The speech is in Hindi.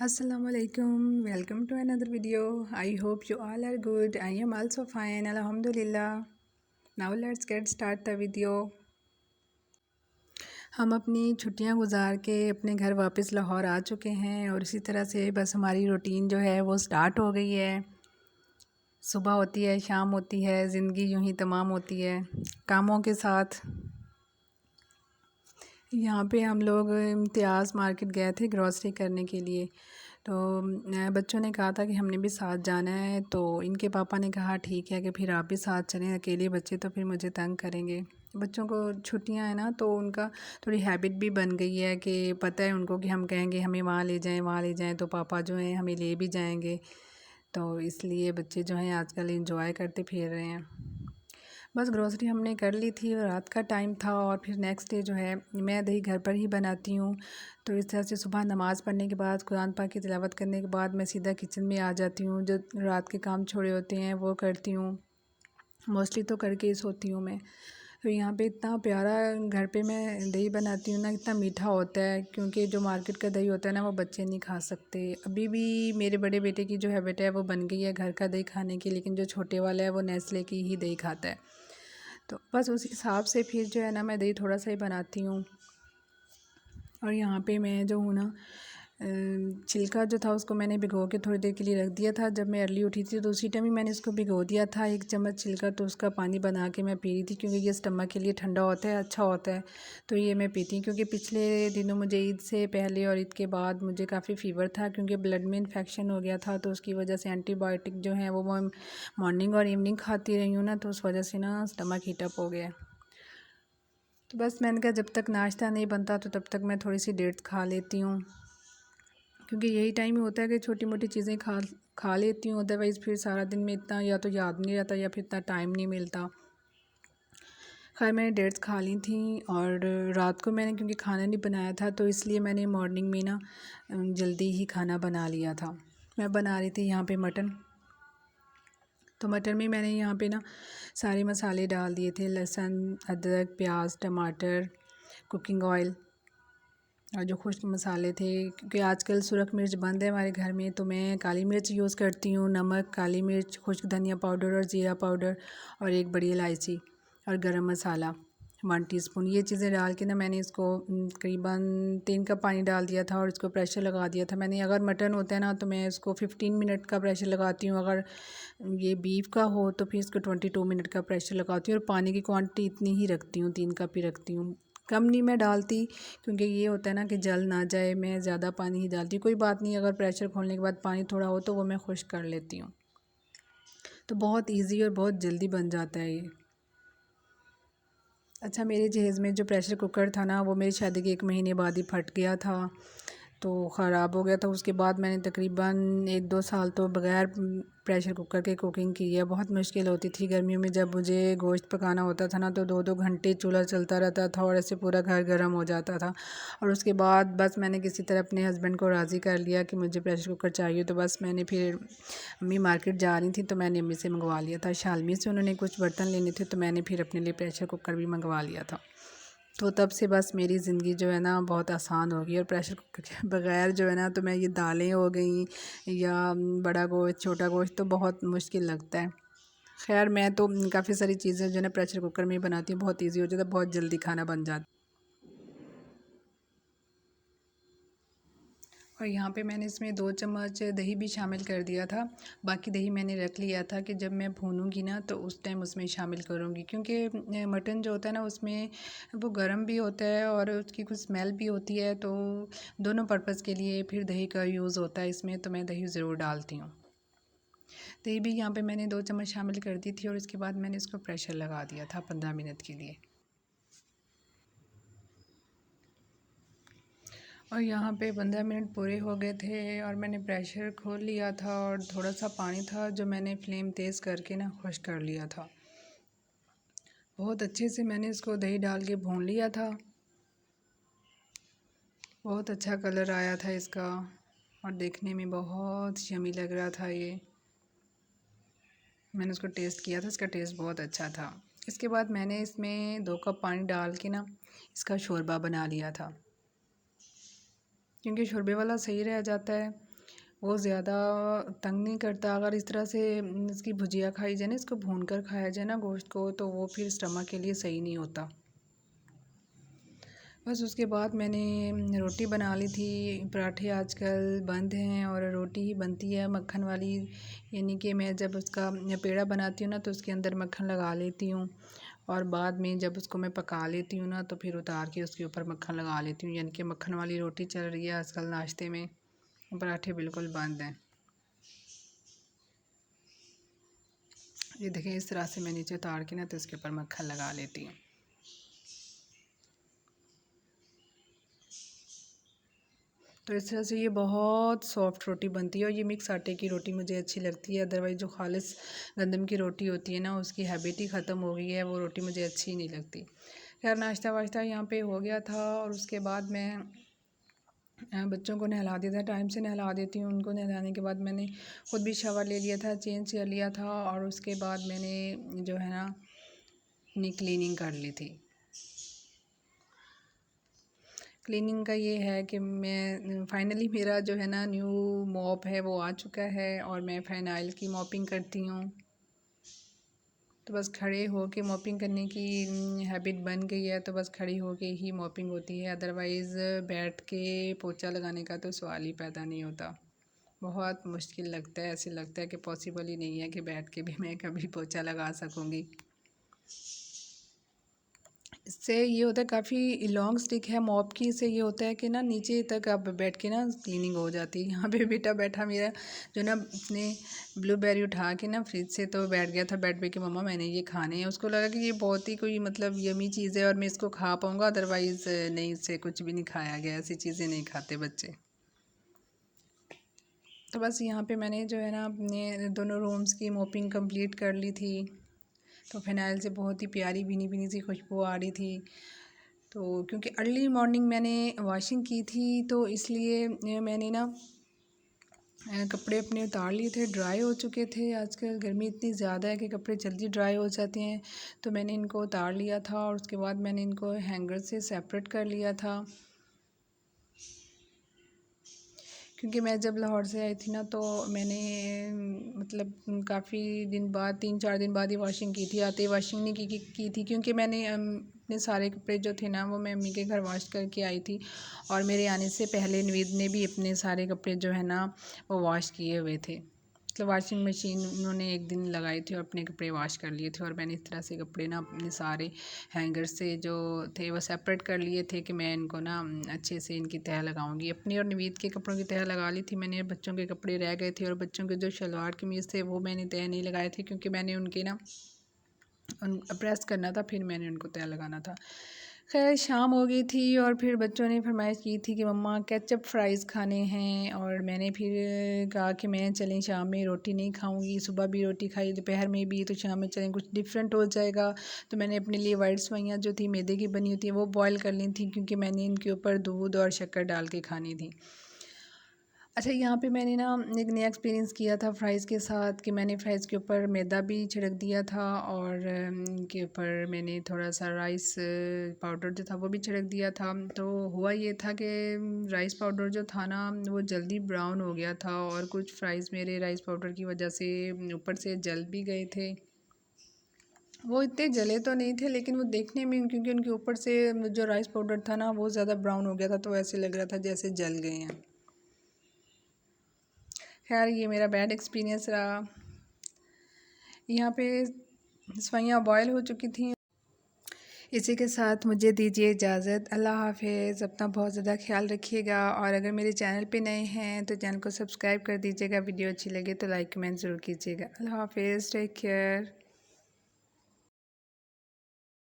Assalamualaikum. Welcome to another video. I hope you all are good. I am also fine. Alhamdulillah. Now let's get start the video. हम अपनी छुट्टियां गुजार के अपने घर वापस लाहौर आ चुके हैं और इसी तरह से बस हमारी रूटीन जो है वो स्टार्ट हो गई है। सुबह होती है, शाम होती है, ज़िंदगी यूं ही तमाम होती है कामों के साथ। यहाँ पे हम लोग इम्तियाज़ मार्केट गए थे ग्रॉसरी करने के लिए। तो बच्चों ने कहा था कि हमने भी साथ जाना है, तो इनके पापा ने कहा ठीक है कि फिर आप भी साथ चलें, अकेले बच्चे तो फिर मुझे तंग करेंगे। बच्चों को छुट्टियां हैं ना, तो उनका थोड़ी हैबिट भी बन गई है कि पता है उनको कि हम कहेंगे हमें वहाँ ले जाएं, वहाँ ले जाएं, तो पापा जो हैं हमें ले भी जाएंगे। तो इसलिए बच्चे जो हैं आजकल इंजॉय करते फिर रहे हैं। बस ग्रोसरी हमने कर ली थी और रात का टाइम था और फिर नेक्स्ट डे जो है मैं दही घर पर ही बनाती हूँ। तो इस तरह से सुबह नमाज़ पढ़ने के बाद कुरान पाक की तिलावत करने के बाद मैं सीधा किचन में आ जाती हूँ। जो रात के काम छोड़े होते हैं वो करती हूँ, मोस्टली तो करके ही सोती हूँ मैं। तो यहाँ पे इतना प्यारा घर पे मैं दही बनाती हूँ ना, इतना मीठा होता है, क्योंकि जो मार्केट का दही होता है ना वो बच्चे नहीं खा सकते। अभी भी मेरे बड़े बेटे की जो हैबिट है वो बन गई है घर का दही खाने की, लेकिन जो छोटे वाला है वो नेस्ले की ही दही खाता है। तो बस उस हिसाब से फिर जो है ना मैं दही थोड़ा सा ही बनाती हूँ। और यहाँ पे मैं जो हूँ ना छिलका जो था उसको मैंने भिगो के थोड़ी देर के लिए रख दिया था। जब मैं अर्ली उठी थी तो उसी टाइम ही मैंने इसको भिगो दिया था 1 चम्मच छिलका, तो उसका पानी बना के मैं पी रही थी, क्योंकि ये स्टमक के लिए ठंडा होता है, अच्छा होता है। तो ये मैं पीती हूँ, क्योंकि पिछले दिनों मुझे ईद से पहले और ईद के बाद मुझे काफ़ी फ़ीवर था, क्योंकि ब्लड में इन्फेक्शन हो गया था। तो उसकी वजह से एंटीबायोटिक जो है वो मैं मॉर्निंग और इवनिंग खाती रही हूँ ना, तो उस वजह से ना स्टमक हीटअप हो गया। तो बस मैंने कहा जब तक नाश्ता नहीं बनता तो तब तक मैं थोड़ी सी डेट्स खा लेती हूँ, क्योंकि यही टाइम ही होता है कि छोटी मोटी चीज़ें खा लेती हूँ। अदरवाइज़ फिर सारा दिन में इतना या तो याद नहीं रहता या फिर इतना टाइम नहीं मिलता। खैर मैंने डेट्स खा ली थी और रात को मैंने क्योंकि खाना नहीं बनाया था, तो इसलिए मैंने मॉर्निंग में ना जल्दी ही खाना बना लिया था। मैं बना रही थी यहाँ पे मटन। तो मटन में मैंने यहाँ पे ना सारे मसाले डाल दिए थे, लहसुन, अदरक, प्याज, टमाटर, कुकिंग ऑयल और जो खुश्क मसाले थे। क्योंकि आजकल सुरख मिर्च बंद है हमारे घर में, तो मैं काली मिर्च यूज़ करती हूँ, नमक, काली मिर्च, खुश्क धनिया पाउडर और ज़ीरा पाउडर और एक बड़ी इलायची और गरम मसाला 1 टीस्पून। ये चीज़ें डाल के ना मैंने इसको तकरीबन 3 कप पानी डाल दिया था और इसको प्रेशर लगा दिया था मैंने। अगर मटन होता है ना तो मैं इसको 15 मिनट का प्रेशर लगाती हूँ, अगर ये बीफ का हो तो फिर इसको 22 मिनट का प्रेशर लगाती हूँ। और पानी की क्वांटिटी इतनी ही रखती हूँ, 3 कप ही रखती हूँ, कम नहीं मैं डालती, क्योंकि ये होता है ना कि जल ना जाए, मैं ज़्यादा पानी ही डालती हूँ। कोई बात नहीं, अगर प्रेशर खोलने के बाद पानी थोड़ा हो तो वो मैं खुश्क कर लेती हूँ। तो बहुत इजी और बहुत जल्दी बन जाता है ये। अच्छा, मेरे जहेज़ में जो प्रेशर कुकर था ना वो मेरी शादी के 1 महीने बाद ही फट गया था, तो ख़राब हो गया था। उसके बाद मैंने तकरीबन 1-2 साल तो बग़ैर प्रेशर कुकर के कुकिंग की है। बहुत मुश्किल होती थी गर्मियों में, जब मुझे गोश्त पकाना होता था ना तो 2-2 घंटे चूल्हा चलता रहता था और ऐसे पूरा घर गर्म हो जाता था। और उसके बाद बस मैंने किसी तरह अपने हस्बैंड को राज़ी कर लिया कि मुझे प्रेशर कुकर चाहिए। तो बस मैंने फिर अम्मी मार्केट जा रही थी तो मैंने अम्मी से मंगवा लिया था, शालमी से उन्होंने कुछ बर्तन लेने थे, तो मैंने फिर अपने लिए प्रेशर कुकर भी मंगवा लिया था। तो तब से बस मेरी ज़िंदगी जो है ना बहुत आसान हो गई। और प्रेशर कुकर के बगैर जो है ना तो मैं ये दालें हो गई या बड़ा गोश्त, छोटा गोश्त तो बहुत मुश्किल लगता है। खैर मैं तो काफ़ी सारी चीज़ें जो है ना प्रेशर कुकर में ही बनाती हूँ, बहुत ईजी हो जाता है, बहुत जल्दी खाना बन जाता है। और यहाँ पे मैंने इसमें 2 चम्मच दही भी शामिल कर दिया था। बाकी दही मैंने रख लिया था कि जब मैं भूनूंगी ना तो उस टाइम उसमें शामिल करूँगी, क्योंकि मटन जो होता है ना उसमें वो गर्म भी होता है और उसकी कुछ स्मेल भी होती है, तो दोनों पर्पज़ के लिए फिर दही का यूज़ होता है इसमें, तो मैं दही ज़रूर डालती हूँ। दही भी यहाँ पे मैंने 2 चम्मच शामिल कर दी थी और इसके बाद मैंने इसको प्रेशर लगा दिया था 15 मिनट के लिए। और यहाँ पे 15 मिनट पूरे हो गए थे और मैंने प्रेशर खोल लिया था और थोड़ा सा पानी था जो मैंने फ्लेम तेज़ करके ना खुश्क कर लिया था। बहुत अच्छे से मैंने इसको दही डाल के भून लिया था। बहुत अच्छा कलर आया था इसका और देखने में बहुत यम्मी लग रहा था ये। मैंने उसको टेस्ट किया था, इसका टेस्ट बहुत अच्छा था। इसके बाद मैंने इसमें 2 कप पानी डाल के ना इसका शोरबा बना लिया था, क्योंकि शोरबे वाला सही रह जाता है। वो ज़्यादा तंग नहीं करता। अगर इस तरह से इसकी भुजिया खाई जाए ना, इसको भून कर खाया जाए ना गोश्त को, तो वो फिर स्टमक के लिए सही नहीं होता। बस उसके बाद मैंने रोटी बना ली थी। पराठे आजकल बंद हैं और रोटी ही बनती है मक्खन वाली, यानी कि मैं जब उसका पेड़ा बनाती हूँ ना तो उसके अंदर मक्खन लगा लेती हूँ, और बाद में जब उसको मैं पका लेती हूँ ना तो फिर उतार के उसके ऊपर मक्खन लगा लेती हूँ। यानी कि मक्खन वाली रोटी चल रही है आजकल नाश्ते में, पराठे बिल्कुल बंद हैं। ये देखें, इस तरह से मैं नीचे उतार के ना तो इसके ऊपर मक्खन लगा लेती हूँ। तो इस तरह से ये बहुत सॉफ्ट रोटी बनती है, और ये मिक्स आटे की रोटी मुझे अच्छी लगती है। अदरवाइज़ जो खालिस गंदम की रोटी होती है ना, उसकी हैबिट ही ख़त्म हो गई है, वो रोटी मुझे अच्छी नहीं लगती। खैर, नाश्ता वाश्ता यहाँ पे हो गया था, और उसके बाद मैं बच्चों को नहला दिया था। टाइम से नहला देती हूँ उनको। नहलाने के बाद मैंने ख़ुद भी शावर ले लिया था, चेंज कर लिया था, और उसके बाद मैंने जो है ना अपनी क्लीनिंग कर ली थी। क्लीनिंग का ये है कि मैं फाइनली मेरा जो है ना न्यू मॉप है वो आ चुका है, और मैं फ़िनाइल की मॉपिंग करती हूँ। तो बस खड़े हो के मॉपिंग करने की हैबिट बन गई है, तो बस खड़ी हो के ही मॉपिंग होती है। अदरवाइज़ बैठ के पोछा लगाने का तो सवाल ही पैदा नहीं होता। बहुत मुश्किल लगता है, ऐसे लगता है कि पॉसिबल ही नहीं है कि बैठ के भी मैं कभी पोछा लगा सकूँगी। इससे ये होता है, काफ़ी लॉन्ग स्टिक है मॉप की। इससे ये होता है कि ना नीचे तक आप बैठ के ना क्लीनिंग हो जाती है। यहाँ पे बेटा बैठा मेरा, जो ना अपने ब्लूबेरी उठा के ना फ्रिज से तो बैठ गया था बेड पे कि मम्मा मैंने ये खाने हैं। उसको लगा कि ये बहुत ही कोई मतलब यमी चीज़ है और मैं इसको खा पाऊँगा, अदरवाइज़ नहीं, इससे कुछ भी नहीं खाया गया। ऐसी चीज़ें नहीं खाते बच्चे। तो बस यहाँ पे मैंने जो है ना अपने दोनों रूम्स की मॉपिंग कंप्लीट कर ली थी। तो फ़िनाइल से बहुत ही प्यारी भीनी भीनी सी खुशबू आ रही थी। तो क्योंकि अर्ली मॉर्निंग मैंने वॉशिंग की थी, तो इसलिए मैंने ना कपड़े अपने उतार लिए थे, ड्राई हो चुके थे। आजकल गर्मी इतनी ज़्यादा है कि कपड़े जल्दी ड्राई हो जाते हैं, तो मैंने इनको उतार लिया था, और उसके बाद मैंने इनको हैंगर से सेपरेट कर लिया था। क्योंकि मैं जब लाहौर से आई थी ना, तो मैंने मतलब काफ़ी दिन बाद, 3-4 दिन बाद ही वॉशिंग की थी। आते ही वॉशिंग नहीं की थी, क्योंकि मैंने अपने सारे कपड़े जो थे ना वो मैं अम्मी के घर वॉश करके आई थी, और मेरे आने से पहले नवीद ने भी अपने सारे कपड़े जो है ना वो वॉश किए हुए थे। मतलब वाशिंग मशीन उन्होंने एक दिन लगाई थी और अपने कपड़े वॉश कर लिए थे, और मैंने इस तरह से कपड़े ना अपने सारे हैंगर से जो थे वो सेपरेट कर लिए थे कि मैं इनको ना अच्छे से इनकी तह लगाऊंगी। अपनी और नवीद के कपड़ों की तह लगा ली थी मैंने। बच्चों के कपड़े रह गए थे, और बच्चों के जो शलवार कमीज़ थे वो मैंने तह नहीं लगाए थे, क्योंकि मैंने उनके ना प्रेस करना था, फिर मैंने उनको तह लगाना था। खैर, शाम हो गई थी, और फिर बच्चों ने फरमाइश की थी कि मम्मा केचप फ्राइज़ खाने हैं, और मैंने फिर कहा कि मैं चलें, शाम में रोटी नहीं खाऊंगी। सुबह भी रोटी खाई, दोपहर में भी, तो शाम में चलें, कुछ डिफरेंट हो जाएगा। तो मैंने अपने लिए वाइट सवैयाँ जो थी मैदे की बनी होती है वो बॉयल कर ली थी, क्योंकि मैंने इनके ऊपर दूध और शक्कर डाल के खानी थी। अच्छा, यहाँ पे मैंने ना एक नया एक्सपीरियंस किया था फ़्राइज़ के साथ, कि मैंने फ़्राइज़ के ऊपर मैदा भी छिड़क दिया था, और के ऊपर मैंने थोड़ा सा राइस पाउडर जो था वो भी छिड़क दिया था। तो हुआ ये था कि राइस पाउडर जो था ना वो जल्दी ब्राउन हो गया था, और कुछ फ़्राइज़ मेरे राइस पाउडर की वजह से ऊपर से जल भी गए थे। वो इतने जले तो नहीं थे, लेकिन वो देखने में, क्योंकि उनके ऊपर से जो राइस पाउडर था ना वो ज़्यादा ब्राउन हो गया था, तो ऐसे लग रहा था जैसे जल गए हैं। खैर, ये मेरा बैड एक्सपीरियंस रहा। यहाँ पे सवैयाँ बॉयल हो चुकी थी। इसी के साथ मुझे दीजिए इजाज़त। अल्लाह हाफ़िज़। अपना बहुत ज़्यादा ख्याल रखिएगा, और अगर मेरे चैनल पे नए हैं तो चैनल को सब्सक्राइब कर दीजिएगा। वीडियो अच्छी लगे तो लाइक कमेंट ज़रूर कीजिएगा। अल्लाह हाफ़िज़। Take care.